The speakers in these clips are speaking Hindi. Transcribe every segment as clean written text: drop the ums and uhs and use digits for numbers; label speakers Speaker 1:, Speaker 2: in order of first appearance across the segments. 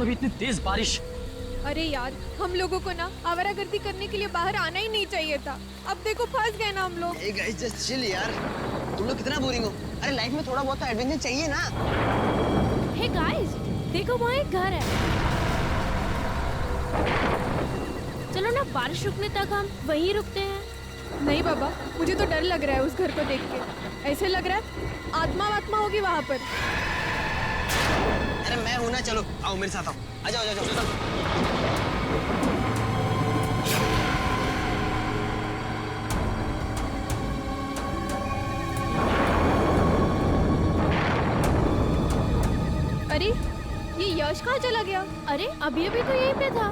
Speaker 1: अभी इतनी तेज बारिश।
Speaker 2: अरे यार, हम लोगों को ना आवारागर्दी करने के लिए बाहर आना ही नहीं चाहिए था। अब देखो फंस गए ना हम लोग।
Speaker 3: Hey guys, just chill यार। तुम लोग कितना बोरिंग हो। अरे लाइफ में थोड़ा बहुत तो एडवेंचर चाहिए ना।
Speaker 4: हे गाइस, देखो वहाँ एक घर है। चलो ना, बारिश रुकने तक हम वहीं रुकते हैं।
Speaker 2: नहीं बाबा, मुझे तो डर लग रहा है उस घर को देख के। ऐसे लग रहा है आत्मा होगी वहाँ पर।
Speaker 3: अरे मैं हूं ना, चलो आओ मेरे साथ आओ। आ जाओ, चलो।
Speaker 2: अरे ये यश कहाँ चला गया?
Speaker 4: अरे अभी अभी तो यहीं पे था।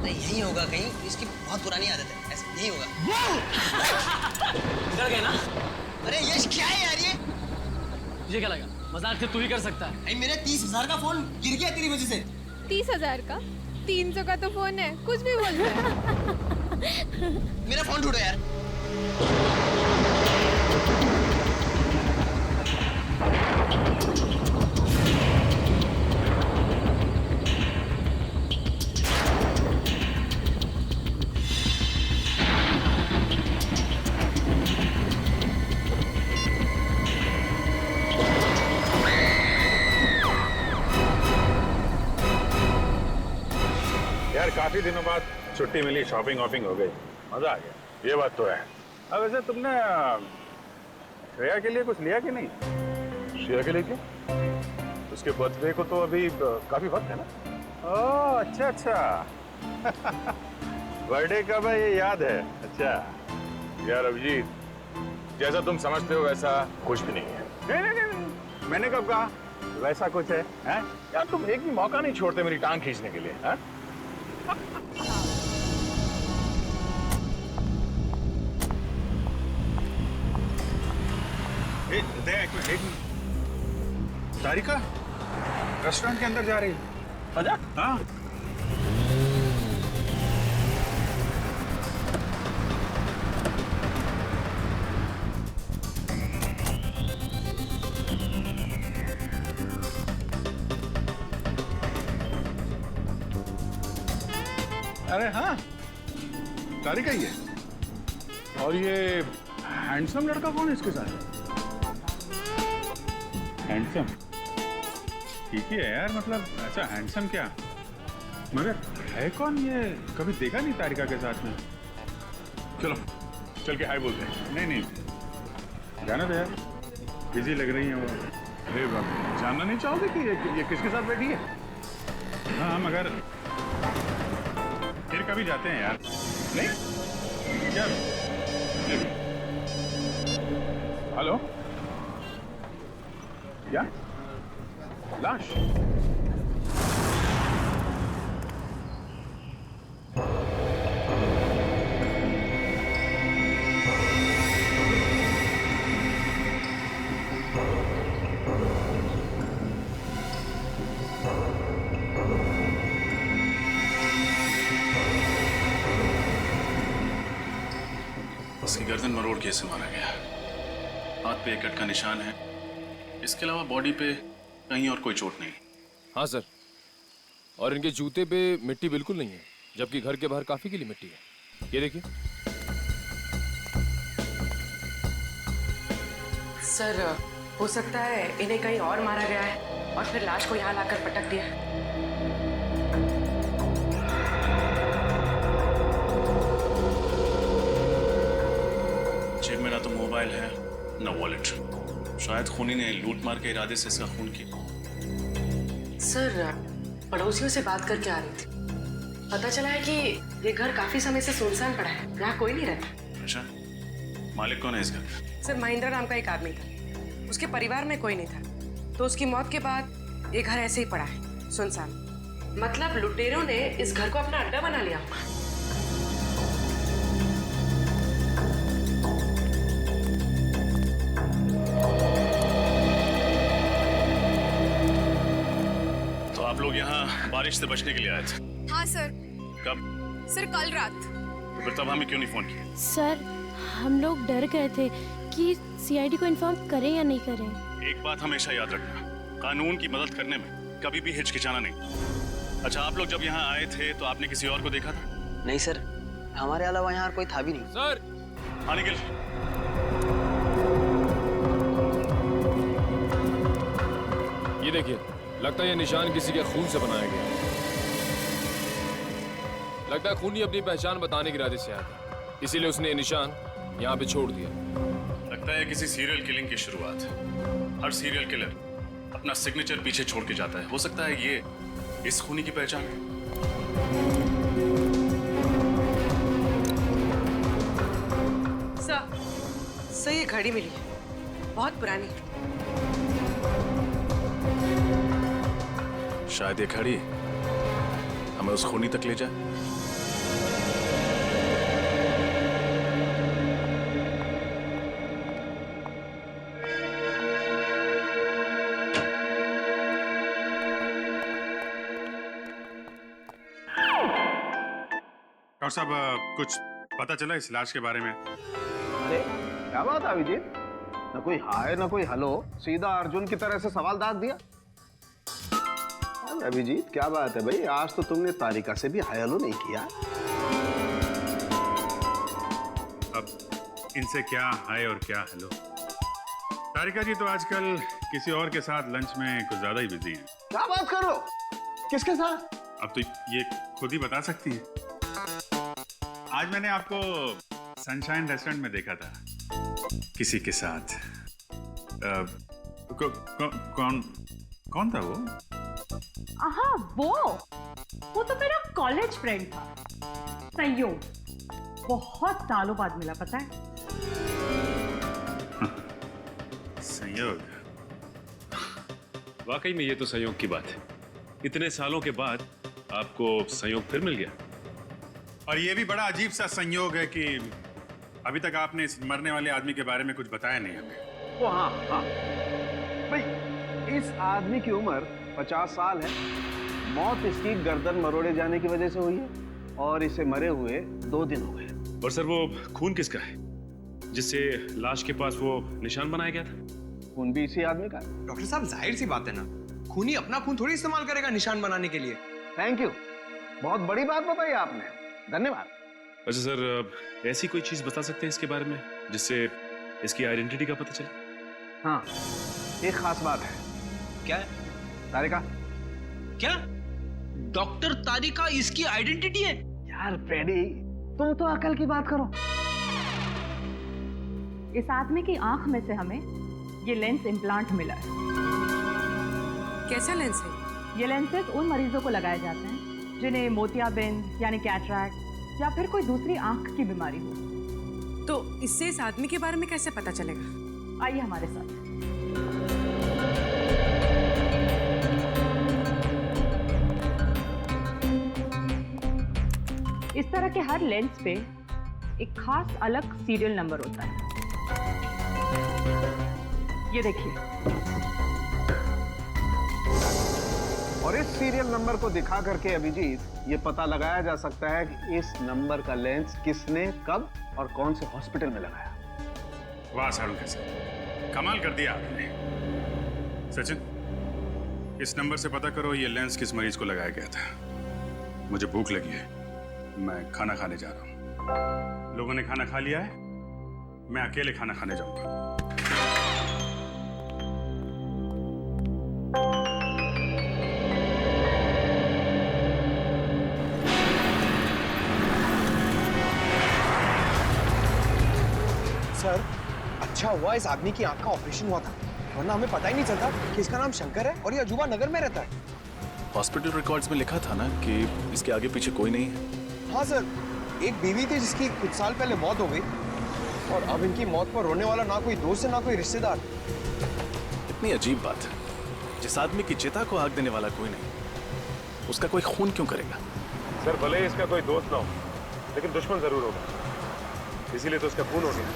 Speaker 3: नहीं यही होगा कहीं, इसकी बहुत पुरानी आदत है, ऐसा नहीं होगा।
Speaker 1: डर गए ना?
Speaker 3: अरे यश क्या है यार ये?
Speaker 1: तुझे क्या लगा मजाक से तू ही कर सकता है?
Speaker 3: भाई मेरे 30,000 का फोन गिर गया तेरी वजह से।
Speaker 2: 30,000 का? 300 का तो फोन है, कुछ भी बोल रहा है।
Speaker 3: मेरा फोन ढूंढो यार।
Speaker 5: यार काफी दिनों बाद छुट्टी मिली, शॉपिंग वॉपिंग हो गई, मजा आ गया, ये बात तो है। अब वैसे तुमने श्रेया के लिए कुछ लिया कि नहीं? श्रेया के लिए क्यों? उसके बर्थडे को तो अभी काफी वक्त है ना। ओह अच्छा बर्थडे कब है ये याद है? अच्छा यार अभिजीत, जैसा तुम समझते हो वैसा कुछ भी नहीं है। नहीं, मैंने कब कहा वैसा कुछ है, हैं? यार तुम एक भी मौका नहीं छोड़ते मेरी टांग खींचने के लिए, हैं? एक तारिका रेस्टोरेंट के अंदर जा रही है।
Speaker 1: आजा।
Speaker 5: हाँ अरे हाँ तारिका ही है। और ये हैंडसम लड़का कौन है इसके साथ? हैंडसम ठीक ही है यार, मतलब अच्छा हैंडसम क्या, मगर है कौन ये? कभी देखा नहीं तारिका के साथ में। चलो चल के हाय बोलते हैं। नहीं जाना तो यार, बिजी लग रही है वो। अरे बाप, जानना नहीं चाहोगे कि ये किसके साथ बैठी है? हाँ मगर फिर कभी जाते हैं यार। नहीं क्या? हेलो, क्या लाश?
Speaker 6: उसकी गर्दन मरोड़ के इसे मारा गया। हाथ पे एक कट का निशान है, इसके अलावा बॉडी पे कहीं और कोई चोट नहीं।
Speaker 7: हाँ सर, और इनके जूते पे मिट्टी बिल्कुल नहीं है, जबकि घर के बाहर काफी गीली मिट्टी है। ये देखिए।
Speaker 8: सर, हो सकता है इन्हें कहीं और मारा गया है और फिर लाश को यहाँ लाकर पटक दिया।
Speaker 6: जेब में ना तो मोबाइल है ना वॉलेट। शायद खूनी ने लूट मार के इरादे से इसका खून किया।
Speaker 8: सर, पड़ोसियों से बात करके आ रही थी, पता चला है कि ये घर काफी समय से सुनसान पड़ा है, यहाँ कोई नहीं रहता।
Speaker 6: अच्छा, मालिक कौन है इस घर का?
Speaker 8: सर, महेंद्र नाम का एक आदमी था, उसके परिवार में कोई नहीं था, तो उसकी मौत के बाद ये घर ऐसे ही पड़ा है सुनसान। मतलब लुटेरों ने इस घर को अपना अड्डा बना लिया होगा।
Speaker 6: तो आप लोग यहाँ बारिश से बचने के लिए आए थे?
Speaker 2: हाँ सर।
Speaker 6: कब?
Speaker 2: सर कल रात।
Speaker 6: तो फिर तब हमें क्यों नहीं फोन किया?
Speaker 4: सर, हम लोग डर गए थे कि सीआईडी को इन्फॉर्म करें या नहीं करें।
Speaker 6: एक बात हमेशा याद रखना, कानून की मदद करने में कभी भी हिचकिचाना नहीं। अच्छा, आप लोग जब यहाँ आए थे तो आपने किसी और को देखा था?
Speaker 3: नहीं सर, हमारे अलावा यहाँ कोई था भी नहीं।
Speaker 7: सर,
Speaker 6: हाँ निखिल।
Speaker 7: ये देखिए, लगता है ये निशान किसी के खून से बनाया गया है। लगता है खूनी अपनी पहचान बताने के इरादे से आया था, इसीलिए उसने ये निशान यहाँ पे छोड़ दिया।
Speaker 6: लगता है किसी सीरियल किलिंग की शुरुआत है। हर सीरियल किलर अपना सिग्नेचर पीछे छोड़ के जाता है। हो सकता है ये इस खूनी की पहचान है।
Speaker 8: सर ये घड़ी मिली है, बहुत पुरानी।
Speaker 6: शायद ये घड़ी हमें उस खूनी तक ले जाए।
Speaker 5: डॉक्टर साहब, कुछ पता चला इस लाश के बारे में?
Speaker 9: अरे क्या बात है अभिजीत, न कोई हाय न कोई हेलो, सीधा अर्जुन की तरह से सवाल दाग दिया। अरे अभिजीत क्या बात है भाई, आज तो तुमने तारिका से भी हाय हेलो नहीं किया।
Speaker 5: अब इनसे क्या हाय और क्या हेलो। तारिका जी तो आजकल किसी और के साथ लंच में कुछ ज्यादा ही बिजी हैं।
Speaker 9: क्या बात कर रहे हो, किसके साथ?
Speaker 5: अब तो ये खुद ही बता सकती हैं। आज मैंने आपको सनशाइन रेस्टोरेंट में देखा था किसी के साथ। कौन था वो?
Speaker 10: हाँ, वो तो मेरा कॉलेज फ्रेंड था, संयोग। बहुत सालों बाद मिला, पता है।
Speaker 5: संयोग?
Speaker 11: वाकई में ये तो संयोग की बात है। इतने सालों के बाद आपको संयोग फिर मिल गया।
Speaker 5: और ये भी बड़ा अजीब सा संयोग है कि अभी तक आपने इस मरने वाले आदमी के बारे में कुछ बताया नहीं हमें।
Speaker 9: वो हाँ भाई, इस आदमी की उम्र 50 साल है। मौत इसकी गर्दन मरोड़े जाने की वजह से हुई है और इसे मरे हुए 2 दिन हो गए।
Speaker 11: और सर, वो खून किसका है जिससे लाश के पास वो निशान बनाया गया था?
Speaker 9: खून भी इसी आदमी का है।
Speaker 3: डॉक्टर साहब, जाहिर सी बात है ना, खूनी अपना खून थोड़ी इस्तेमाल करेगा निशान बनाने के लिए।
Speaker 9: थैंक यू, बहुत बड़ी बात बताई आपने, धन्यवाद।
Speaker 11: अच्छा सर, ऐसी कोई चीज बता सकते हैं इसके बारे में जिससे इसकी आइडेंटिटी का पता चले?
Speaker 9: हाँ, एक खास बात है।
Speaker 3: क्या है?
Speaker 9: तारिका।
Speaker 3: क्या? डॉक्टर तारिका इसकी आइडेंटिटी है?
Speaker 9: यार फ्रेडी, तुम तो अकल की बात करो।
Speaker 10: इस आदमी की आंख में से हमें ये लेंस इम्प्लांट मिला है।
Speaker 8: कैसा लेंस है?
Speaker 10: ये लेंसेज उन मरीजों को लगाए जाते हैं जिन्हें मोतियाबिंद यानी कैटरैक्ट या फिर कोई दूसरी आंख की बीमारी हो।
Speaker 8: तो इससे इस आदमी के बारे में कैसे पता चलेगा?
Speaker 10: आइए हमारे साथ। इस तरह के हर लेंस पे एक खास अलग सीरियल नंबर होता है। ये देखिए।
Speaker 9: और इस सीरियल नंबर को दिखा करके अभिजीत ये पता लगाया जा सकता है कि इस नंबर का लेंस किसने, कब और कौन से हॉस्पिटल में लगाया।
Speaker 5: वाह सारुण कैसे कमाल कर दिया आपने। सचिन, इस नंबर से पता करो ये लेंस किस मरीज को लगाया गया था। मुझे भूख लगी है, मैं खाना खाने जा रहा हूँ। लोगों ने खाना खा लिया है, मैं अकेले खाना खाने जाऊंगा।
Speaker 3: सर, अच्छा हुआ इस आदमी की आंख का ऑपरेशन हुआ था, वरना हमें पता ही नहीं चलता कि इसका नाम शंकर है और ये अजूबा नगर में रहता है।
Speaker 6: हॉस्पिटल रिकॉर्ड्स में लिखा था ना कि इसके आगे पीछे कोई नहीं है।
Speaker 3: हाँ सर, एक बीवी थी जिसकी कुछ साल पहले मौत हो गई और अब इनकी मौत पर रोने वाला ना कोई दोस्त है ना कोई रिश्तेदार।
Speaker 6: इतनी अजीब बात है, जिस आदमी की चिता को आग देने वाला कोई नहीं, उसका कोई खून क्यों करेगा?
Speaker 11: सर, भले ही इसका कोई दोस्त ना हो, लेकिन दुश्मन जरूर होगा, इसीलिए तो उसका खून हो गया।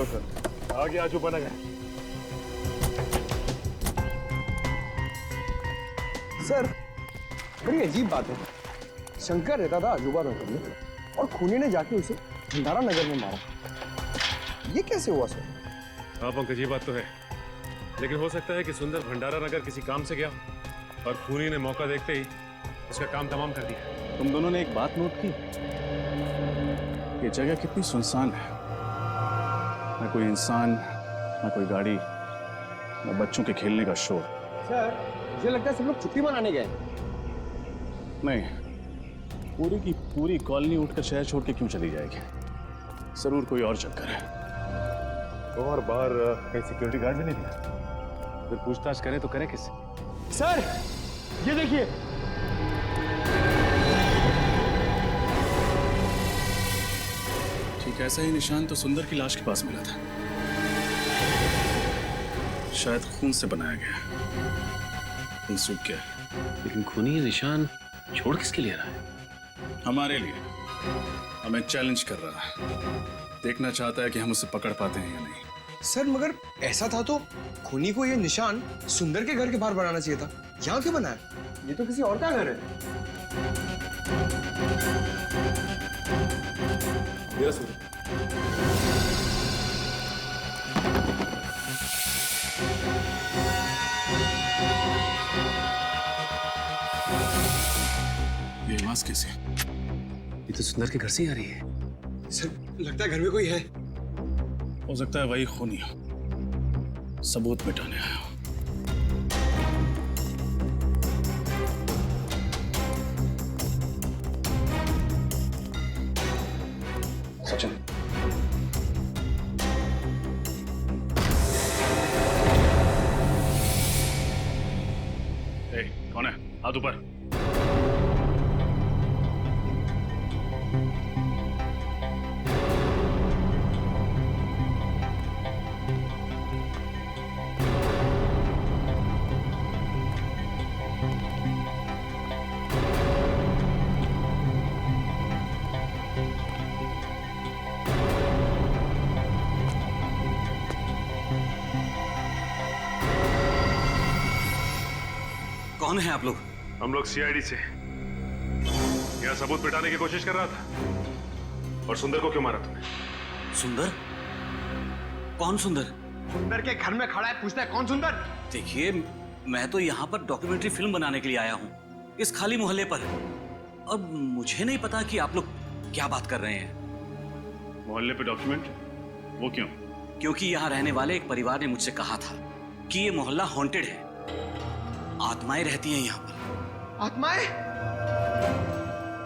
Speaker 9: सर आ
Speaker 11: कि आजूबा नगर।
Speaker 3: सर, बड़ी अजीब बात है। शंकर रहता था अजूबा नगर में और खूनी ने जाके उसे भंडारा नगर में मारा। ये कैसे हुआ सर?
Speaker 11: हाँ पंकज, ये बात तो है, लेकिन हो सकता है कि सुंदर भंडारा नगर किसी काम से गया और खूनी ने मौका देखते ही उसका काम तमाम कर दिया।
Speaker 6: तुम दोनों ने एक बात नोट की, ये जगह कितनी सुनसान है। न कोई इंसान, न कोई गाड़ी, न बच्चों के खेलने का शोर।
Speaker 3: सर, मुझे लगता है सब लोग छुट्टी मनाने गए।
Speaker 6: नहीं, पूरी की पूरी कॉलोनी उठकर शहर छोड़ के क्यों चली जाएगी? जरूर कोई और चक्कर है।
Speaker 11: और बाहर कहीं सिक्योरिटी गार्ड भी नहीं दिया? अगर पूछताछ करें तो करें किससे?
Speaker 3: सर, ये देखिए।
Speaker 6: ठीक ऐसा ही निशान तो सुंदर की लाश के पास मिला था। शायद खून से बनाया गया। खून सूख गया।
Speaker 1: लेकिन खूनी ये निशान छोड़ किसके लिए रहा है?
Speaker 6: हमारे लिए। हमें चैलेंज कर रहा है। देखना चाहता है कि हम उसे पकड़ पाते हैं या नहीं।
Speaker 3: सर, मगर ऐसा था तो खूनी को ये निशान सुंदर के घर के बाहर बनाना चाहिए था। यहाँ क्यों बनाया? ये तो किसी और का घर है।
Speaker 11: ये सुंदर।
Speaker 6: ये आवाज कैसे?
Speaker 1: ये तो सुंदर के घर से ही आ रही है।
Speaker 3: सर, लगता है घर में कोई है।
Speaker 6: हो सकता है वही खूनी हो। सबूत मिटाने आया हो। सचिन, कौन है? हाथ ऊपर।
Speaker 1: कौन है आप लोग?
Speaker 11: हम लोग सीआईडी से। यहाँ सबूत मिटाने की कोशिश कर रहा था। और सुंदर को क्यों मारा तुमने?
Speaker 1: सुंदर? कौन सुंदर?
Speaker 3: सुंदर के घर में खड़ा है, पूछता है कौन सुंदर?
Speaker 1: देखिए, मैं तो यहाँ पर डॉक्यूमेंट्री फिल्म बनाने के लिए आया हूँ, इस खाली मोहल्ले पर। अब मुझे नहीं पता कि आप लोग क्या बात कर रहे हैं।
Speaker 6: मोहल्ले पे डॉक्यूमेंट? वो क्यों?
Speaker 1: क्योंकि यहाँ रहने वाले एक परिवार ने मुझसे कहा था कि ये मोहल्ला हॉन्टेड है। आत्माएं रहती हैं यहाँ पर।
Speaker 3: आत्माएं?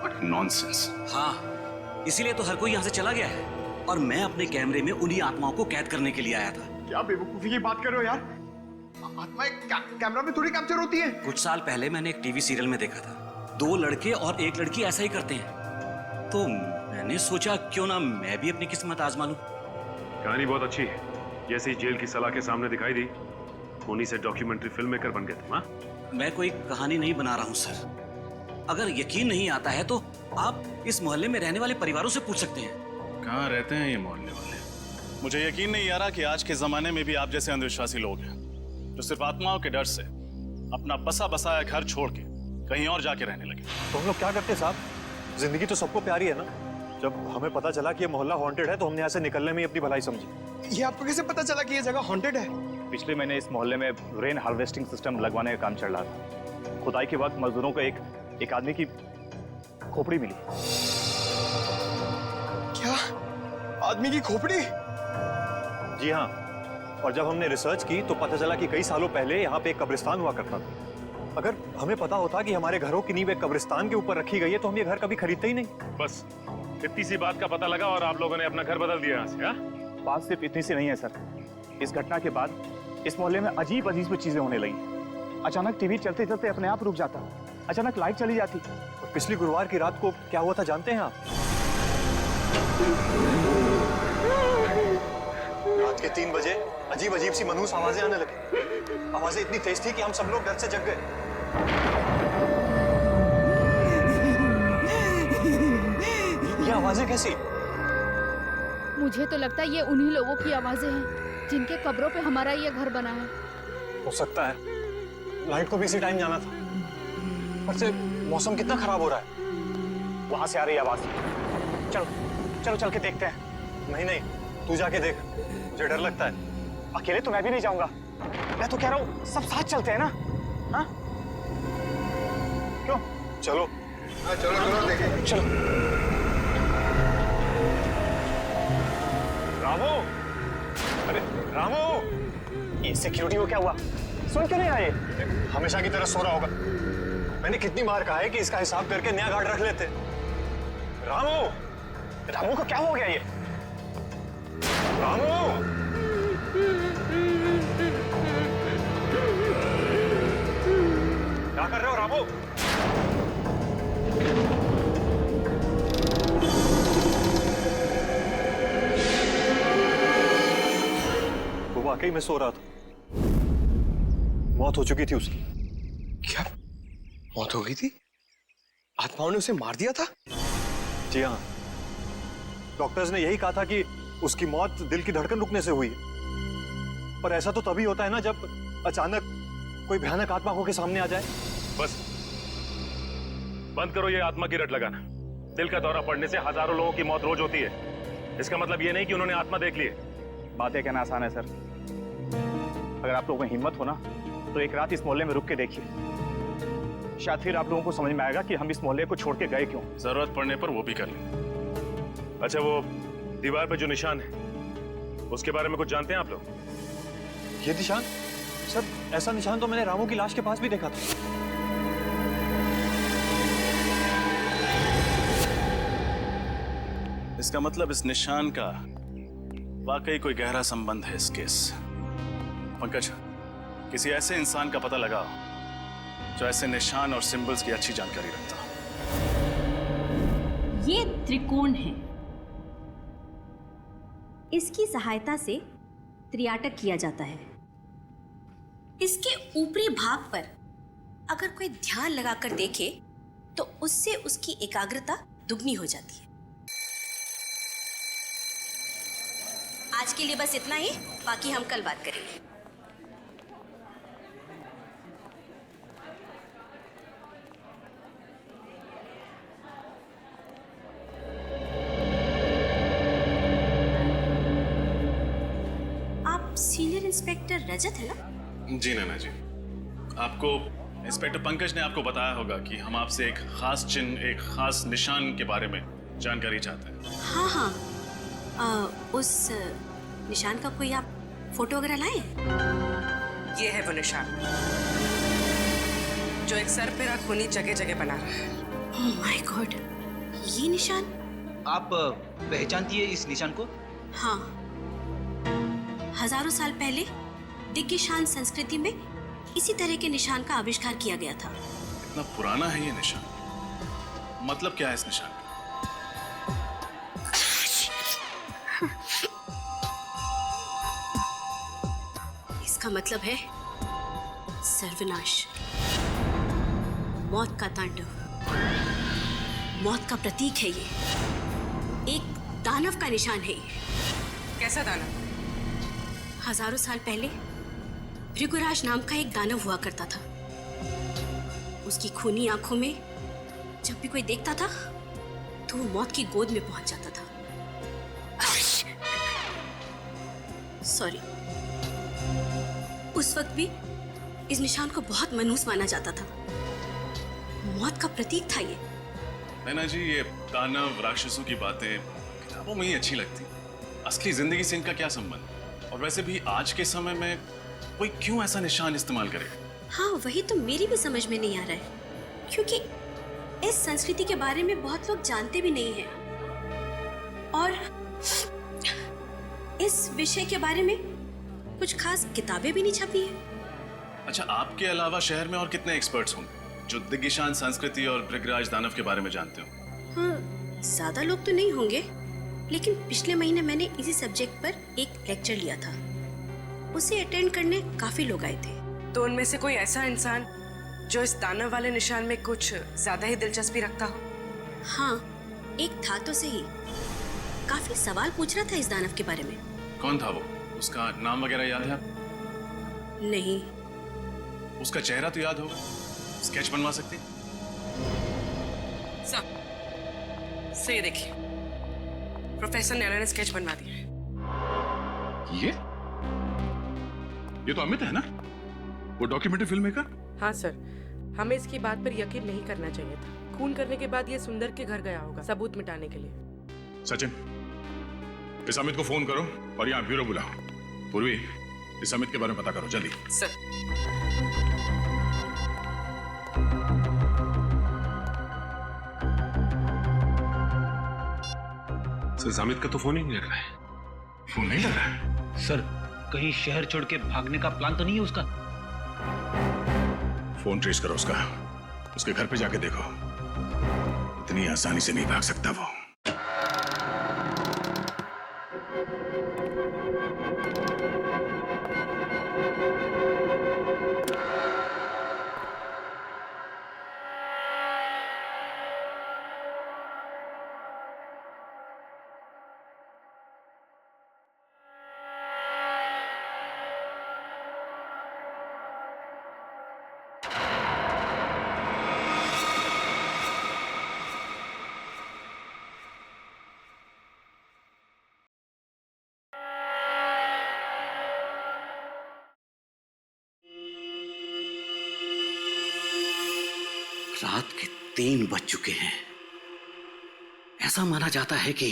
Speaker 6: What nonsense!
Speaker 1: हाँ, इसीलिए तो हर कोई यहाँ से चला गया है और मैं अपने कैमरे में उन्हीं आत्माओं को कैद करने के लिए आया था।
Speaker 3: क्या बेवकूफी की बात कर रहे हो यार? आत्माएं कैमरा में थोड़ी कैप्चर होती है।
Speaker 1: कुछ साल पहले मैंने एक टीवी सीरियल में देखा था, 2 लड़के और 1 लड़की ऐसा ही करते हैं। तो मैंने सोचा क्यों ना मैं भी अपनी किस्मत आजमा लूं।
Speaker 11: कहानी बहुत अच्छी है। जैसे ही जेल की सलाह के सामने दिखाई दी, खूनी से डॉक्यूमेंट्री फिल्म मेकर बन गए तुम। हाँ?
Speaker 1: मैं कोई कहानी नहीं बना रहा हूँ सर। अगर यकीन नहीं आता है तो आप इस मोहल्ले में रहने वाले परिवारों से पूछ सकते हैं।
Speaker 6: कहाँ रहते हैं ये मोहल्ले वाले? मुझे यकीन नहीं आ रहा कि आज के जमाने में भी आप जैसे अंधविश्वासी लोग हैं जो सिर्फ आत्माओं के डर से अपना बसा बसाया घर छोड़ के कहीं और जाके रहने लगे।
Speaker 12: तो हम लोग क्या करते साहब? जिंदगी तो सबको प्यारी है ना। जब हमें पता चला कि ये मोहल्ला हॉन्टेड है तो हमने यहाँ से निकलने में ही अपनी भलाई समझी।
Speaker 3: ये आपको कैसे पता चला कि ये जगह हॉन्टेड है?
Speaker 12: पिछले महीने इस मोहल्ले में रेन हार्वेस्टिंग सिस्टम लगवाने का काम चल रहा था। खुदाई के वक्त मजदूरों को एक आदमी की खोपड़ी मिली।
Speaker 3: क्या? आदमी की खोपड़ी?
Speaker 12: जी हाँ। और जब हमने रिसर्च की तो पता चला कि कई सालों पहले यहाँ पे एक कब्रिस्तान हुआ करता था। अगर हमें पता होता कि हमारे घरों की नींव एक कब्रिस्तान के ऊपर रखी गई है तो हम ये घर कभी खरीदते ही नहीं।
Speaker 11: बस इतनी सी बात का पता लगा और आप लोगों ने अपना घर बदल दिया यहाँ से। हाँ?
Speaker 12: बात सिर्फ इतनी सी नहीं है सर। इस घटना के बाद इस मोहल्ले में अजीब अजीब चीजें होने लगी। अचानक टीवी चलते चलते अपने आप रुक जाता, अचानक लाइट चली जाती। और पिछली गुरुवार की रात को क्या हुआ था जानते हैं आप? रात के 3 बजे अजीब अजीब सी मनहूस आवाजें आने लगी। आवाजें इतनी तेज थी कि हम सब लोग डर से जग गए। ये आवाजें कैसी?
Speaker 4: मुझे तो लगता है ये उन्हीं लोगों की आवाजें हैं
Speaker 2: जिनके कब्रों पे हमारा ये घर बना है।
Speaker 12: हो सकता है लाइट को भी इसी टाइम जाना था, पर से मौसम कितना खराब हो रहा है। वहां से आ रही आवाज। चलो चलो चल के देखते हैं। नहीं नहीं, तू जाके देख, मुझे डर लगता है। अकेले तो मैं भी नहीं जाऊंगा। मैं तो कह रहा हूँ सब साथ चलते हैं ना। हाँ क्यों? चलो चलो चलो देखें। चलो। रामू, अरे रामू, ये सिक्योरिटी को क्या हुआ? सुन क्यों नहीं आए? हमेशा की तरह सो रहा होगा। मैंने कितनी बार कहा है कि इसका हिसाब करके नया गार्ड रख लेते। रामू, रामू को क्या हो गया ये? रामू, क्या कर रहे हो रामू? वो वाकई में सो रहा था। मौत हो चुकी थी उसकी।
Speaker 3: क्या मौत हो गई थी? आत्माओं ने उसे मार दिया था?
Speaker 12: जी हाँ, डॉक्टर्स ने यही कहा था कि उसकी मौत दिल की धड़कन रुकने से हुई है। पर ऐसा तो तभी होता है ना जब अचानक कोई भयानक आत्मा होकर सामने आ जाए।
Speaker 11: बस बंद करो ये आत्मा की रट लगाना। दिल का दौरा पड़ने से हजारों लोगों की मौत रोज होती है। इसका मतलब ये नहीं कि उन्होंने आत्मा देख ली है।
Speaker 12: बातें कहना आसान है सर। अगर आप लोगों में हिम्मत हो ना तो एक रात इस मोहल्ले में रुक के देखिए। शायद फिर आप लोगों को समझ में आएगा कि हम इस मोहल्ले को छोड़ के गए क्यों।
Speaker 6: जरूरत पड़ने पर वो भी कर लें।
Speaker 11: अच्छा, वो दीवार पे जो निशान है उसके बारे में कुछ जानते हैं आप लोग?
Speaker 12: ये निशान? सर ऐसा निशान तो मैंने रामू की लाश के पास भी देखा था।
Speaker 6: इसका मतलब इस निशान का वाकई कोई गहरा संबंध है इस केस। पंकज, किसी ऐसे इंसान का पता लगाओ जो ऐसे निशान और सिंबल्स की अच्छी जानकारी रखता हो।
Speaker 13: ये त्रिकोण है। इसकी सहायता से त्रियाटक किया जाता है। इसके ऊपरी भाग पर अगर कोई ध्यान लगाकर देखे तो उससे उसकी एकाग्रता दुगनी हो जाती है। आज के लिए बस इतना ही, बाकी हम कल बात करेंगे। आप सीनियर इंस्पेक्टर रजत है ना?
Speaker 6: जी नैना जी, आपको इंस्पेक्टर पंकज ने आपको बताया होगा कि हम आपसे एक खास चिन्ह, एक खास निशान के बारे में जानकारी चाहते हैं।
Speaker 13: हाँ हाँ, उस निशान का कोई आप फोटो वगैरह लाए?
Speaker 8: ये है वो निशान जो एक सर पे खूनी जगह जगह बना रहा है।
Speaker 13: ओह माय गॉड, ये निशान
Speaker 14: आप पहचानती है इस निशान को?
Speaker 13: हाँ, हजारों साल पहले दिग्गिशान संस्कृति में इसी तरह के निशान का आविष्कार किया गया था।
Speaker 6: इतना पुराना है ये निशान? मतलब क्या है इस निशान का?
Speaker 13: इसका मतलब है सर्वनाश, मौत का तांडव, मौत का प्रतीक है ये। एक दानव का निशान है ये।
Speaker 8: कैसा दानव?
Speaker 13: हजारों साल पहले भृगुराज नाम का एक दानव हुआ करता था। उसकी खूनी आंखों में जब भी कोई देखता था तो वो मौत की गोद में पहुंच जाता था। सॉरी, उस वक्त भी इस निशान को बहुत मनहूस माना जाता था। मौत का प्रतीक था ये।
Speaker 6: नैना जी, ये दानव राक्षसों की बातें किताबों में ही अच्छी लगती, असली जिंदगी से इनका क्या संबंध? और वैसे भी आज के समय में कोई क्यों ऐसा निशान इस्तेमाल करे?
Speaker 13: हाँ, वही तो मेरी भी समझ में नहीं आ रहा है, क्योंकि इस संस्कृति के बारे में बहुत लोग जानते भी नहीं हैं और इस विषय के बारे में कुछ खास किताबें भी नहीं छपी हैं।
Speaker 6: अच्छा, आपके अलावा शहर में और कितने एक्सपर्ट्स होंगे जो दिग्गिशान संस्कृति और भृगराज दानव के बारे में जानते हो?
Speaker 13: हाँ, ज्यादा लोग तो नहीं होंगे, लेकिन पिछले महीने मैंने इसी सब्जेक्ट पर एक लेक्चर लिया था। उसे अटेंड करने काफी लोग आए थे।
Speaker 8: तो उनमें से कोई ऐसा इंसान जो इस दानव वाले निशान में कुछ ज्यादा ही दिलचस्पी रखता हो?
Speaker 13: हाँ, एक था तो सही। काफी सवाल पूछ रहा था इस दानव के बारे में।
Speaker 6: कौन था वो? उसका नाम वगैरह याद है आप?
Speaker 8: नहीं।
Speaker 6: उसका चेहरा तो याद होगा, स्केच बनवा सकते?
Speaker 8: सब से देखिए, प्रोफेसर नैना ने स्केच बनवा दिया है।
Speaker 5: ये तो अमित है ना, वो डॉक्यूमेंट्री फिल्म मेकर?
Speaker 8: हाँ सर, हमें इसकी बात पर यकीन नहीं करना चाहिए था। खून करने के बाद ये सुंदर के घर गया होगा सबूत मिटाने के लिए।
Speaker 5: सचिन, इस अमित को फोन करो और यहाँ ब्यूरो बुलाओ। पूर्वी, इस अमित के बारे में पता करो जल्दी।
Speaker 8: सर।
Speaker 11: सर, अमित का तो फोन ही नहीं लग रहा है।
Speaker 5: फोन नहीं लग रहा है?
Speaker 14: सर, कहीं शहर छोड़ के भागने का प्लान तो नहीं है उसका?
Speaker 5: फोन ट्रेस करो उसका, उसके घर पे जाके देखो। इतनी आसानी से नहीं भाग सकता वो।
Speaker 1: रात के 3 बज चुके हैं। ऐसा माना जाता है कि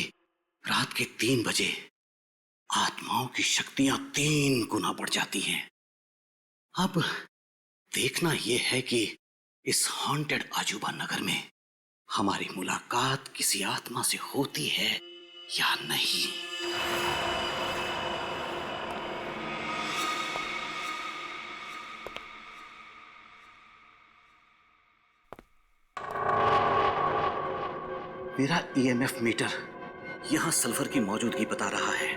Speaker 1: रात के 3 बजे आत्माओं की शक्तियां 3 गुना बढ़ जाती हैं। अब देखना यह है कि इस हॉन्टेड आजूबा नगर में हमारी मुलाकात किसी आत्मा से होती है या नहीं। मेरा ईएमएफ मीटर यहां सल्फर की मौजूदगी बता रहा है।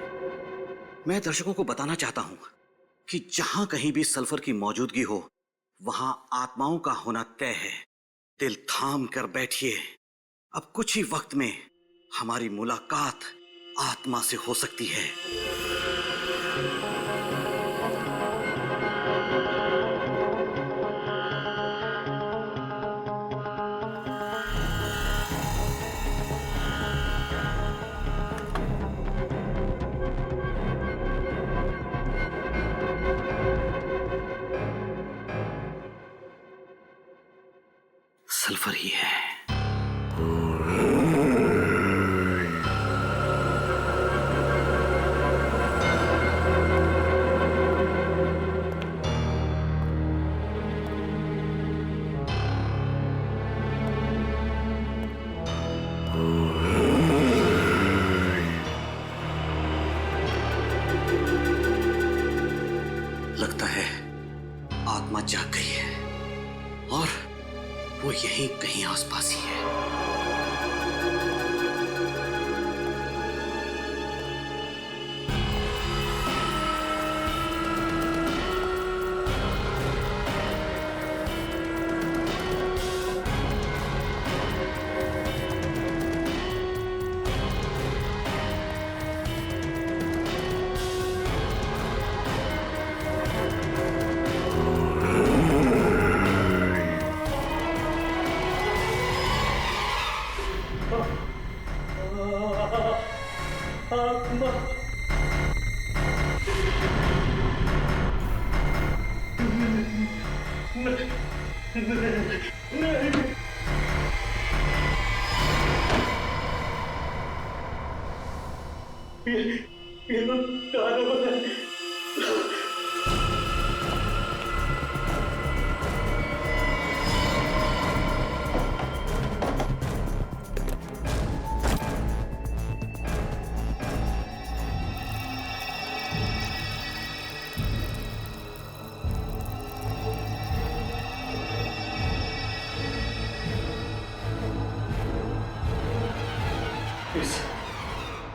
Speaker 1: मैं दर्शकों को बताना चाहता हूं कि जहां कहीं भी सल्फर की मौजूदगी हो, वहां आत्माओं का होना तय है। दिल थाम कर बैठिए, अब कुछ ही वक्त में हमारी मुलाकात आत्मा से हो सकती है। सल्फर ही है। लगता है आत्मा जाग गई है और वो यहीं कहीं आसपास ही है।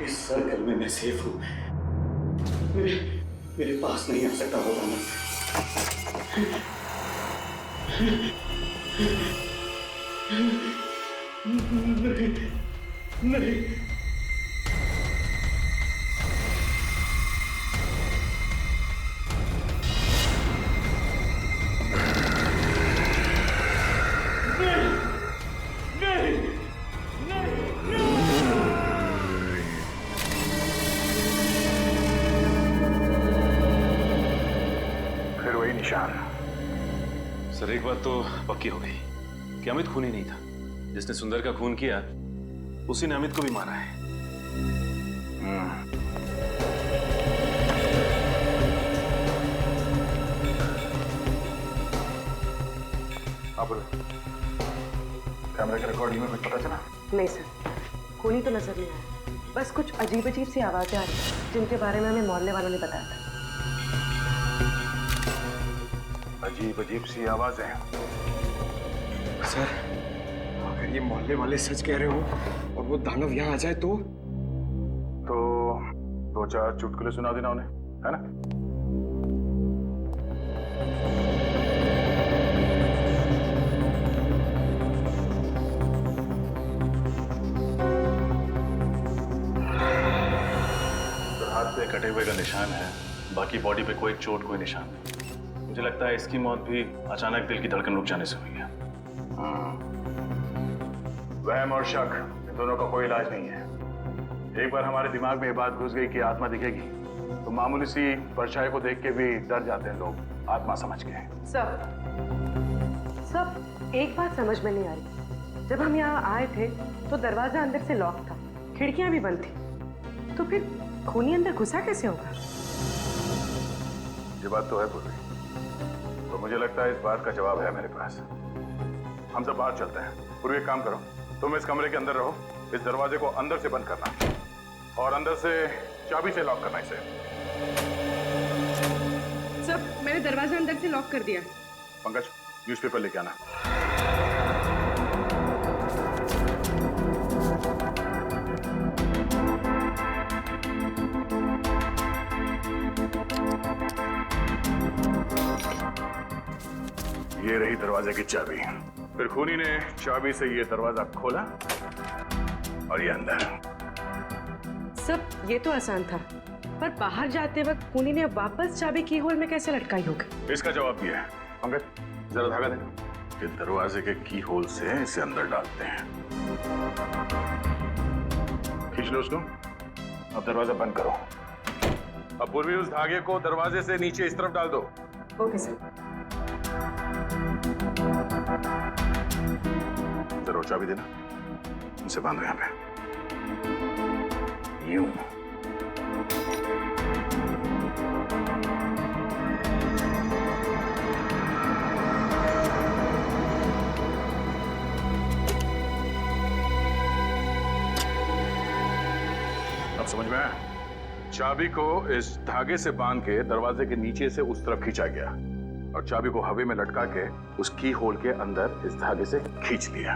Speaker 1: इस सर्कल में मैं सेफ हूं। मेरे पास नहीं आ सकता होगा मैं। नहीं।
Speaker 5: वही निशान।
Speaker 11: सर एक बात तो पक्की हो गई कि अमित खूनी नहीं था। जिसने सुंदर का खून किया उसी ने अमित को भी मारा है।
Speaker 5: आप बोलो, कैमरे के रिकॉर्डिंग में कुछ पता चला?
Speaker 8: नहीं सर, खूनी तो नजर नहीं आया। बस कुछ अजीब अजीब सी आवाजें आ रही जिनके बारे में हमें मोहल्ले वालों ने बताया था।
Speaker 5: अजीब अजीब सी आवाजें।
Speaker 3: सर, अगर ये मोहल्ले वाले सच कह रहे हो और वो दानव यहाँ आ जाए तो
Speaker 5: दो चार चुटकुले सुना देना उन्हें, है ना?
Speaker 6: हाथ पे कटे हुए का निशान है, बाकी बॉडी पे कोई चोट कोई निशान नहीं। मुझे लगता है इसकी मौत भी अचानक दिल की धड़कन रुक जाने से हुई है।
Speaker 5: वहम और शक, इन दोनों का कोई इलाज नहीं है। एक बार हमारे दिमाग में ये बात घुस गई कि आत्मा दिखेगी तो मामूली सी परछाई को देख के भी डर जाते हैं लोग, आत्मा समझ के।
Speaker 8: सब एक बात समझ में नहीं आ रही। जब हम यहाँ आए थे तो दरवाजा अंदर से लॉक था, खिड़कियां भी बंद थी, तो फिर खूनी अंदर घुसा कैसे होगा?
Speaker 5: ये बात तो है पूर्वी, तो मुझे लगता है इस बात का जवाब है मेरे पास। हम सब बाहर चलते हैं। पूर्वी एक काम करो, तुम इस कमरे के अंदर रहो, इस दरवाजे को अंदर से बंद करना और अंदर से चाबी से लॉक करना इसे।
Speaker 8: सब, मैंने दरवाजा अंदर से लॉक कर दिया।
Speaker 5: पंकज, न्यूज़पेपर लेके आना। ये रही दरवाजे की चाबी। फिर खूनी ने चाबी से ये दरवाजा खोला और ये अंदर।
Speaker 8: सब, ये तो आसान था, पर बाहर जाते वक्त खूनी ने वापस चाबी की होल में कैसे लटकाई होगी?
Speaker 5: इसका जवाब भी है। पंकज, जरा धागा दे। ये दरवाजे के की होल से इसे अंदर डालते हैं। खींच लो उसको। अब दरवाजा बंद करो। अब पूर्वी उस धागे को दरवाजे से नीचे इस तरफ डाल दो।
Speaker 8: Okay sir.
Speaker 5: जरा चाबी देना, इसे बांधो यहाँ पे। यूं। अब समझ में आया? चाबी को इस धागे से बांध के दरवाजे के नीचे से उस तरफ खींचा गया और चाबी को हवा में लटका के उस की होल के अंदर इस धागे से खींच लिया।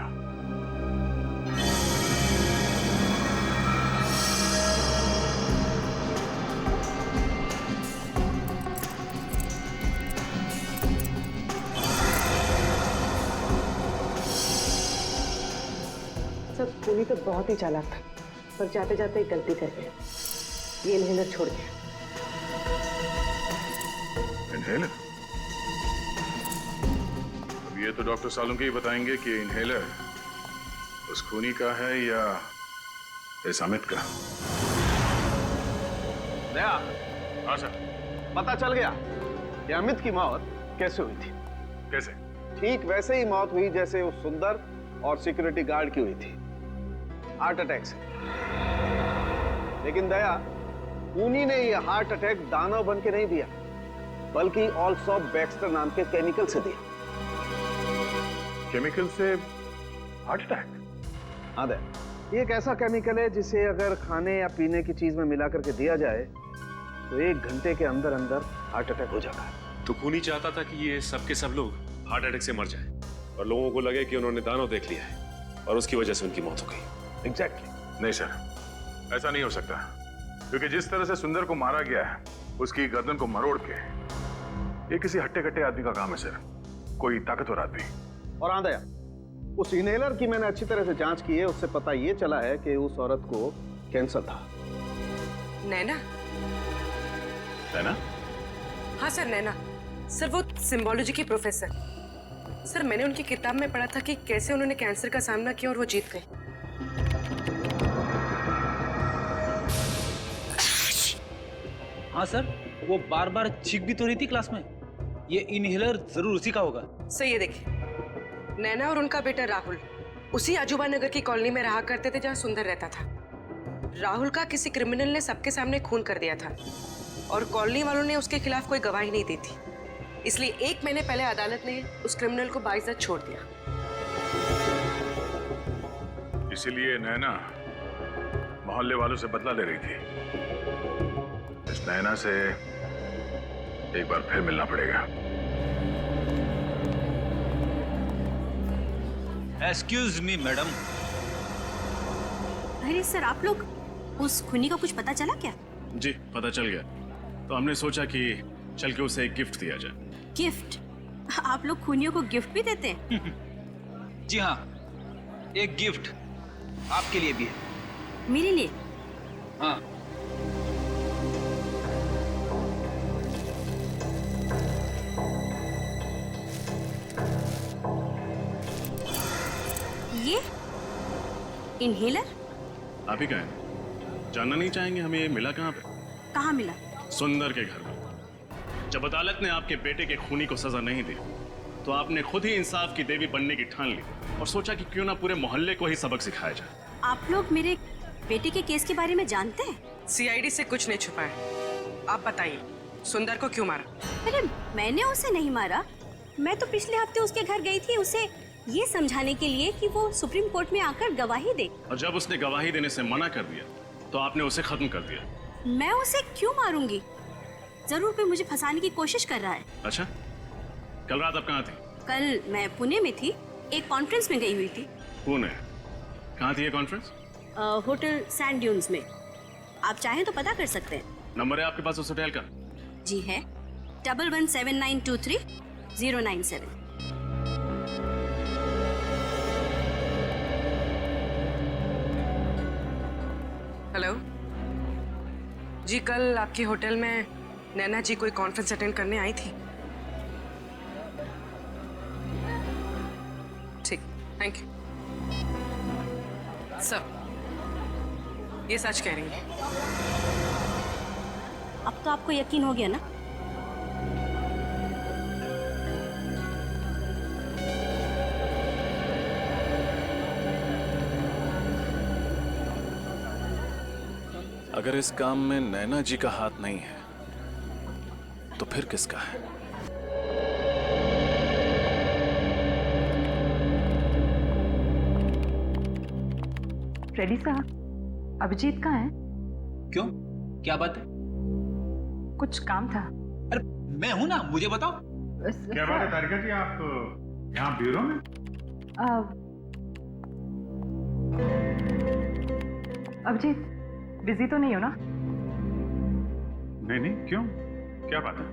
Speaker 8: सब, खूनी तो बहुत ही चालाक था, पर जाते जाते एक गलती कर गया। ये इनहेलर छोड़ गया।
Speaker 5: इनहेलर? अब ये तो डॉक्टर सालुंके ही बताएंगे कि इनहेलर उस खूनी का है या इस अमित का।
Speaker 9: दया,
Speaker 5: हाँ सर।
Speaker 9: पता चल गया कि अमित की मौत कैसे हुई थी।
Speaker 5: कैसे?
Speaker 9: ठीक वैसे ही मौत हुई जैसे उस सुंदर और सिक्योरिटी गार्ड की हुई थी, हार्ट अटैक से। लेकिन दया, खूनी ने यह हार्ट अटैक दानव बन के नहीं दिया, बल्कि ऑल्सो बैक्स्टर नाम के केमिकल से दिया।
Speaker 5: केमिकल से हार्ट अटैक?
Speaker 9: हाँ दया, ये एक ऐसा केमिकल है जिसे अगर खाने या पीने की चीज में मिला करके दिया जाए तो 1 घंटे के अंदर अंदर हार्ट अटैक हो जाता है।
Speaker 11: तो खूनी चाहता था कि ये सब के सब लोग हार्ट अटैक से मर जाएं और लोगों को लगे कि उन्होंने दानव देख लिया है और उसकी वजह से उनकी मौत हो गई।
Speaker 5: एग्जैक्टली। नहीं सर, ऐसा नहीं हो सकता, क्योंकि जिस तरह से सुंदर को मारा गया है, उसकी गर्दन को मरोड़ के, ये किसी हट्टे कट्टे आदमी का काम है सर, कोई ताकतवर आदमी।
Speaker 9: और हाँ दया, उस इनहेलर की मैंने अच्छी तरह से जांच की है, उससे पता ये चला है कि उस औरत को कैंसर था।
Speaker 8: नैना?
Speaker 5: नैना?
Speaker 8: हाँ सर, नैना। सर, वो सिम्बोलॉजी की प्रोफेसर। सर, मैंने उनकी किताब में पढ़ा था कि कैसे उन्होंने कैंसर का सामना किया और वो जीत गए।
Speaker 14: हाँ सर, वो बार बार चीख भी तो रही थी क्लास में। ये इनहेलर जरूर उसी का होगा।
Speaker 8: सही है, देखिए नैना और उनका बेटा राहुल उसी अजूबा नगर की कॉलोनी में रहा करते थे जहाँ सुंदर रहता था। राहुल का किसी क्रिमिनल ने सबके सामने खून कर दिया था और कॉलोनी वालों ने उसके खिलाफ कोई गवाही नहीं दी थी, इसलिए 1 महीने पहले अदालत ने उस क्रिमिनल को बाइज्जत छोड़ दिया।
Speaker 5: इसीलिए नैना मोहल्ले वालों से बदला ले रही थी। इस नैना से एक बार फिर मिलना पड़ेगा।
Speaker 14: Excuse me madam.
Speaker 13: अरे सर, आप लोग उस खूनी का कुछ पता चला क्या?
Speaker 6: जी पता चल गया, तो हमने सोचा कि चल के उसे एक गिफ्ट दिया जाए।
Speaker 13: गिफ्ट? आप लोग खूनियों को गिफ्ट भी देते हैं?
Speaker 14: जी हाँ, एक गिफ्ट आपके लिए भी है।
Speaker 13: मेरे लिए?
Speaker 14: हाँ।
Speaker 13: ये इनहेलर?
Speaker 6: आप ही कहें, जानना नहीं चाहेंगे हमें ये मिला कहाँ पे?
Speaker 13: कहाँ मिला?
Speaker 6: सुंदर के घर में। जब अदालत ने आपके बेटे के खूनी को सजा नहीं दी तो आपने खुद ही इंसाफ की देवी बनने की ठान ली और सोचा कि क्यों ना पूरे मोहल्ले को ही सबक सिखाया जाए।
Speaker 13: आप लोग मेरे बेटे के केस के बारे में जानते हैं?
Speaker 8: सीआईडी से कुछ नहीं छुपाया। आप बताइए, सुंदर को क्यों मारा?
Speaker 13: अरे मैंने उसे नहीं मारा, मैं तो पिछले हफ्ते उसके घर गई थी उसे ये समझाने के लिए कि वो सुप्रीम कोर्ट में आकर गवाही दे।
Speaker 6: और जब उसने गवाही देने से मना कर दिया तो आपने उसे खत्म कर दिया।
Speaker 13: मैं उसे क्यों मारूंगी? जरूर कोई मुझे फंसाने की कोशिश कर रहा है।
Speaker 6: अच्छा, कल रात आप कहाँ थी?
Speaker 13: कल मैं पुणे में थी, एक कॉन्फ्रेंस में गई हुई थी।
Speaker 6: पुणे? कहाँ थी ये कॉन्फ्रेंस?
Speaker 13: होटल सैंड ड्यून्स में। आप चाहें तो पता कर सकते हैं।
Speaker 6: नंबर है आपके पास उस होटल का?
Speaker 13: जी है, 117923 097।
Speaker 8: हेलो जी, कल आपके होटल में नैना जी कोई कॉन्फ्रेंस अटेंड करने आई थी। ठीक, थैंक यू सर। ये सच कह रही है।
Speaker 13: अब तो आपको यकीन हो गया ना?
Speaker 6: अगर इस काम में नैना जी का हाथ नहीं है तो फिर किसका है?
Speaker 10: रेडी साहब, अभिजीत कहाँ है?
Speaker 14: क्यों, क्या बात है?
Speaker 10: कुछ काम था।
Speaker 14: अरे मैं हूं ना, मुझे बताओ।
Speaker 5: क्या बात है तारिका जी, आप यहाँ ब्यूरो में?
Speaker 10: अभिजीत बिजी तो नहीं हो ना?
Speaker 5: नहीं नहीं, क्यों, क्या बात है?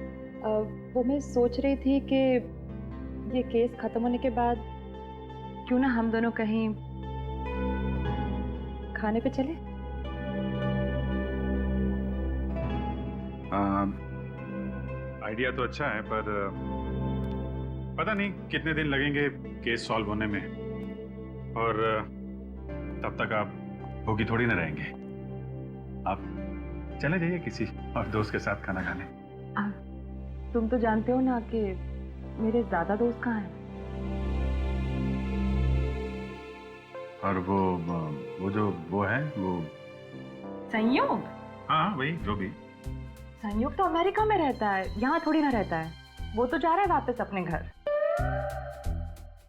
Speaker 10: वो मैं सोच रही थी कि ये केस खत्म होने के बाद क्यों ना हम दोनों कहीं खाने पे चले?
Speaker 5: आइडिया तो अच्छा है, पर पता नहीं कितने दिन लगेंगे केस सॉल्व होने में, और तब तक आप भूखी थोड़ी ना रहेंगे। आप चले जाइए किसी और दोस्त के साथ खाना खाने।
Speaker 10: तुम तो जानते हो ना कि मेरे ज्यादा दोस्त कहाँ हैं।
Speaker 5: और वो है वो
Speaker 10: संयोग?
Speaker 5: हाँ वही, जो भी।
Speaker 10: संयोग तो अमेरिका में रहता है, यहाँ थोड़ी ना रहता है। वो तो जा रहा है वापस अपने घर।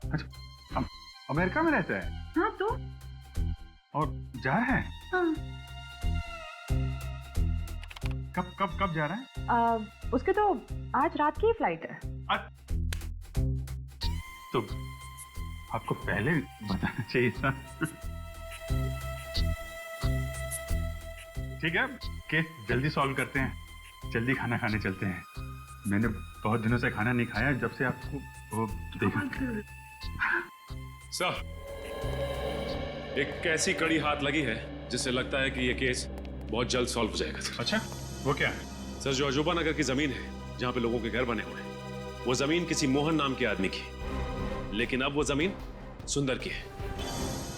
Speaker 5: अच्छा, अमेरिका में रहता है?
Speaker 10: हाँ तो?
Speaker 5: और जा रहा है?
Speaker 10: हाँ।
Speaker 5: कब जा रहा है?
Speaker 10: उसके तो आज रात की फ्लाइट है।
Speaker 5: तो आपको पहले बताना चाहिए था। ठीक है, केस जल्दी सॉल्व करते हैं, जल्दी खाना खाने चलते हैं। मैंने बहुत दिनों से खाना नहीं खाया जब से आपको वो देखा।
Speaker 11: सर, एक ऐसी कड़ी हाथ लगी है जिससे लगता है कि ये केस बहुत जल्द सॉल्व हो जाएगा सर।
Speaker 5: अच्छा, वो क्या है?
Speaker 11: सर, जो अजूबा नगर की जमीन है जहां पे लोगों के घर बने हुए हैं, वो जमीन किसी मोहन नाम के आदमी की, लेकिन अब वो जमीन सुंदर की है।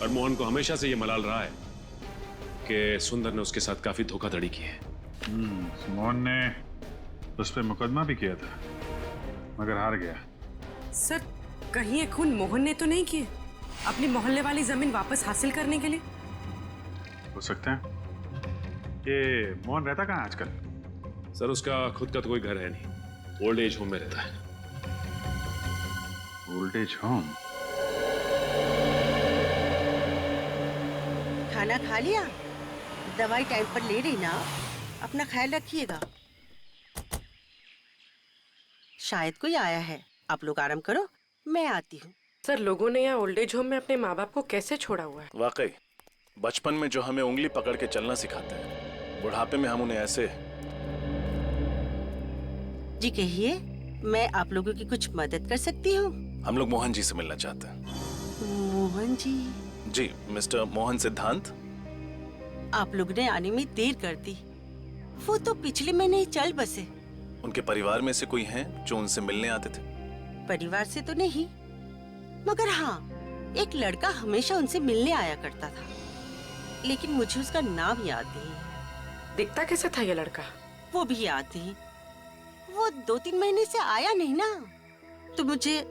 Speaker 11: और मोहन को हमेशा से ये मलाल रहा है कि सुंदर ने उसके साथ काफी धोखाधड़ी की है।
Speaker 5: मोहन ने उस पर मुकदमा भी किया था। मगर हार गया।
Speaker 8: सर, कहीं ये खून मोहन ने तो नहीं किए अपनी मोहल्ले वाली जमीन वापस हासिल करने के लिए?
Speaker 5: हो सकता है। ये मोहन रहता कहाँ आजकल?
Speaker 11: सर उसका खुद का तो कोई घर है नहीं, ओल्ड एज होम में रहता है।
Speaker 5: Old age home?
Speaker 15: खाना खा लिया? दवाई टाइम पर ले रही ना? अपना ख्याल रखिएगा। शायद कोई आया है, आप लोग आराम करो, मैं आती हूँ।
Speaker 8: सर, लोगों ने यहाँ ओल्ड एज होम में अपने माँ बाप को कैसे छोड़ा हुआ है?
Speaker 6: वाकई बचपन में जो हमें उंगली पकड़ के चलना सिखाते हैं, बुढ़ापे में हम उन्हें ऐसे।
Speaker 15: जी कहिए, मैं आप लोगों की कुछ मदद कर सकती हूँ?
Speaker 6: हम लोग मोहन जी से मिलना चाहते हैं।
Speaker 15: मोहन जी?
Speaker 6: जी, मिस्टर मोहन सिद्धांत।
Speaker 15: आप लोग ने आने में देर कर दी, वो तो पिछले महीने ही चल बसे।
Speaker 6: उनके परिवार में से कोई हैं जो उनसे मिलने आते थे?
Speaker 15: परिवार से तो नहीं, मगर हाँ, एक लड़का हमेशा उनसे मिलने आया करता था, लेकिन मुझे उसका नाम याद नहीं।
Speaker 8: दिखता कैसा था ये लड़का?
Speaker 15: वो भी याद नहीं, वो 2-3 महीने से आया नहीं ना, तो मुझे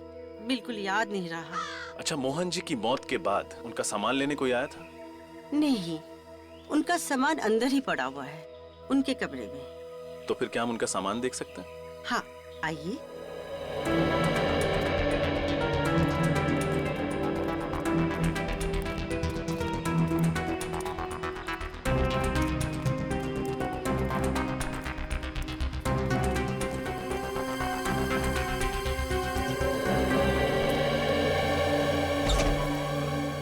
Speaker 15: बिल्कुल याद नहीं रहा।
Speaker 6: अच्छा, मोहन जी की मौत के बाद उनका सामान लेने कोई आया था?
Speaker 15: नहीं, उनका सामान अंदर ही पड़ा हुआ है, उनके कमरे में।
Speaker 6: तो फिर क्या हम उनका सामान देख सकते हैं?
Speaker 15: हाँ, आइए।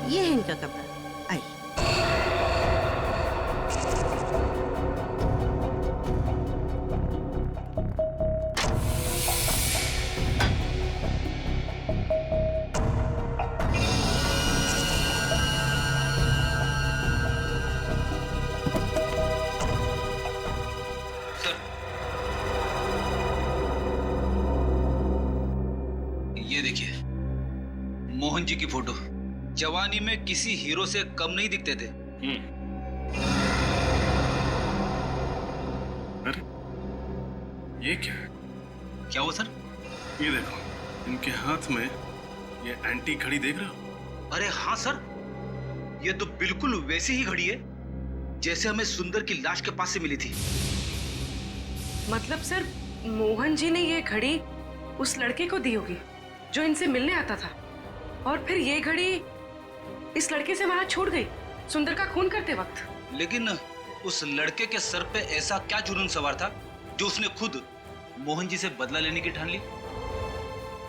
Speaker 15: ये है इनका कमरा, आइए।
Speaker 14: ये देखिए, मोहन जी की फोटो। जवानी में किसी हीरो से कम नहीं दिखते थे।
Speaker 6: अरे, ये क्या है?
Speaker 14: क्या हुआ सर?
Speaker 6: ये देखो, इनके हाथ में ये एंटीक घड़ी देख रहे हो?
Speaker 14: अरे हाँ सर, ये तो बिल्कुल वैसी ही घड़ी है जैसे हमें सुंदर की लाश के पास से मिली थी।
Speaker 8: मतलब सर, मोहन जी ने ये घड़ी उस लड़के को दी होगी जो इनसे मिलने आता था, और फिर ये घड़ी इस लड़के से वहां छोड़ गई सुंदर का खून करते वक्त।
Speaker 14: लेकिन उस लड़के के सर पे ऐसा क्या जुनून सवार था जो उसने खुद मोहन जी से बदला लेने की ठान ली?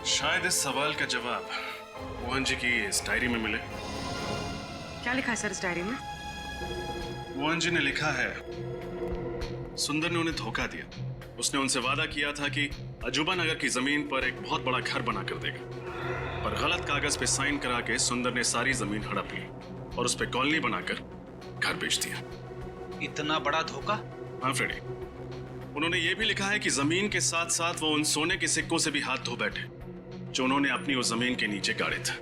Speaker 6: शायद इस सवाल का जवाब मोहन जी की इस डायरी में मिले।
Speaker 8: क्या लिखा है सर इस डायरी में?
Speaker 6: मोहन जी ने लिखा है, सुंदर ने उन्हें धोखा दिया। उसने उनसे वादा किया था कि अजूबा नगर की जमीन पर एक बहुत बड़ा घर बना कर देगा, पर गलत कागज पे साइन करा के सुंदर ने सारी जमीन हड़प ली और उस पे कॉलोनी बनाकर घर बेच दिया।
Speaker 14: इतना बड़ा धोखा?
Speaker 6: हाँ फ्रेडी, उन्होंने ये भी लिखा है कि जमीन के साथ साथ वो उन सोने के सिक्कों से भी हाथ धो बैठे जो उन्होंने अपनी उस जमीन के नीचे गाड़े थे।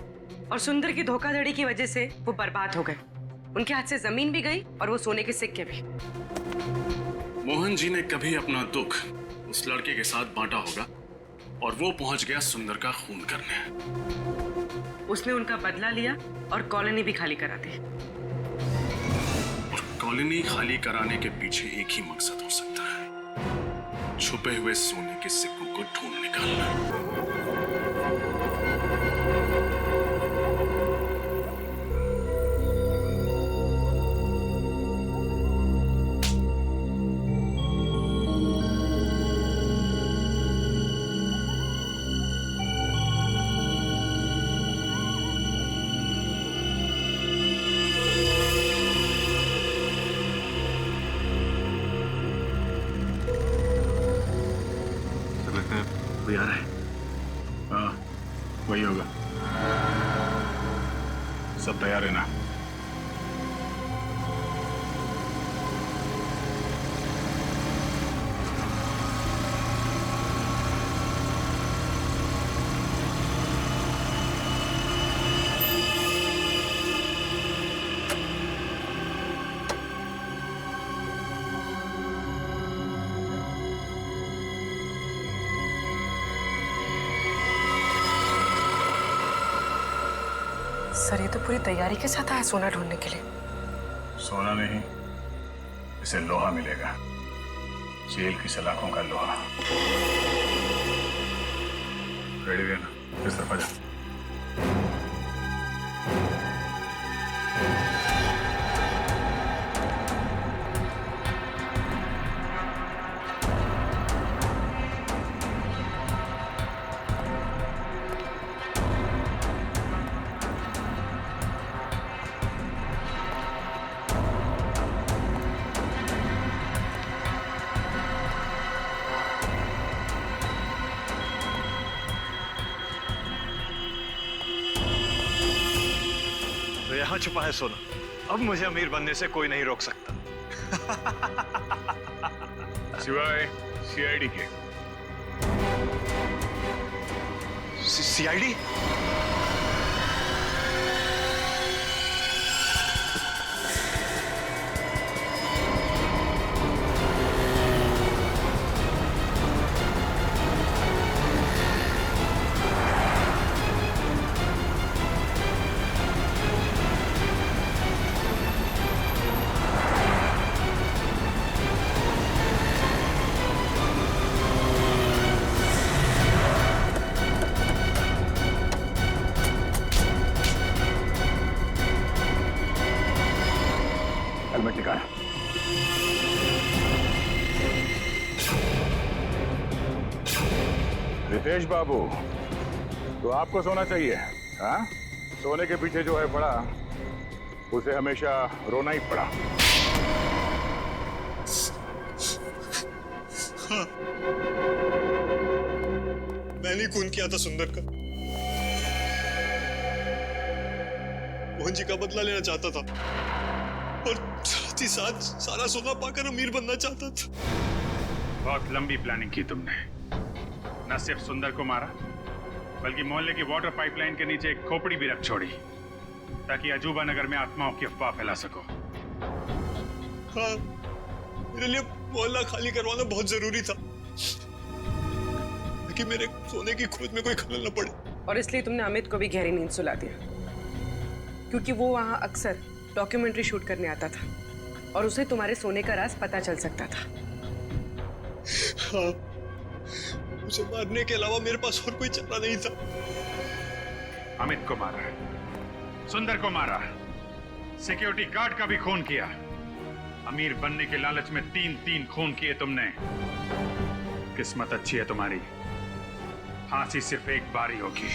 Speaker 8: और सुंदर की धोखाधड़ी की वजह से वो बर्बाद हो गए। उनके हाथ से जमीन भी गई और वो सोने के सिक्के भी।
Speaker 6: मोहन जी ने कभी अपना दुख उस लड़के के साथ बांटा होगा और वो पहुंच गया सुंदर का खून करने।
Speaker 8: उसने उनका बदला लिया और कॉलोनी भी खाली करा दी।
Speaker 6: और कॉलोनी खाली कराने के पीछे एक ही मकसद हो सकता है, छुपे हुए सोने के सिक्कों को ढूंढ निकालना। कोई आ रहा है? हाँ, वही होगा। सब तैयार है ना?
Speaker 8: सर ये तो पूरी तैयारी के साथ आया सोना ढूंढने के लिए।
Speaker 6: सोना नहीं, इसे लोहा मिलेगा, जेल की सलाखों का लोहा। रेडी रहना, इस तरफ आ जा।
Speaker 12: तो यहाँ छुपा है सोना, अब मुझे अमीर बनने से कोई नहीं रोक सकता।
Speaker 5: सिवाय सीआईडी के।
Speaker 12: सीआईडी?
Speaker 5: हेलमेट निकाल। रितेश बाबू, तो आपको सोना चाहिए? हाँ, सोने के पीछे जो है पड़ा, उसे हमेशा रोना ही पड़ा।
Speaker 16: हाँ, मैंने खून किया था सुंदर का। मोहन जी का बदला लेना चाहता था और साथ ही साथ सारा सोना पाकर अमीर बनना चाहता था।
Speaker 5: बहुत लंबी प्लानिंग की तुमने। न सिर्फ सुंदर को मारा, बल्कि मोहल्ले की वाटर पाइपलाइन के नीचे एक खोपड़ी भी रख छोड़ी, ताकि अजूबा नगर में आत्माओं की अफवाह फैला सको।
Speaker 16: हाँ, मेरे लिए मोहल्ला खाली करवाना बहुत जरूरी था, ताकि मेरे सोने की खोज में कोई खलल न पड़े।
Speaker 8: और इसलिए तुमने अमित को भी गहरी नींद सुला दिया, क्योंकि वो वहां अक्सर डॉक्यूमेंट्री शूट करने आता था और उसे तुम्हारे सोने का राज पता चल सकता था।
Speaker 16: हाँ, उसे मारने के अलावा मेरे पास और कोई चारा नहीं था।
Speaker 5: अमित को मारा, सुंदर को मारा, सिक्योरिटी गार्ड का भी खून किया। अमीर बनने के लालच में 3-3 खून किए तुमने। किस्मत अच्छी है तुम्हारी, फांसी सिर्फ एक बार ही होगी।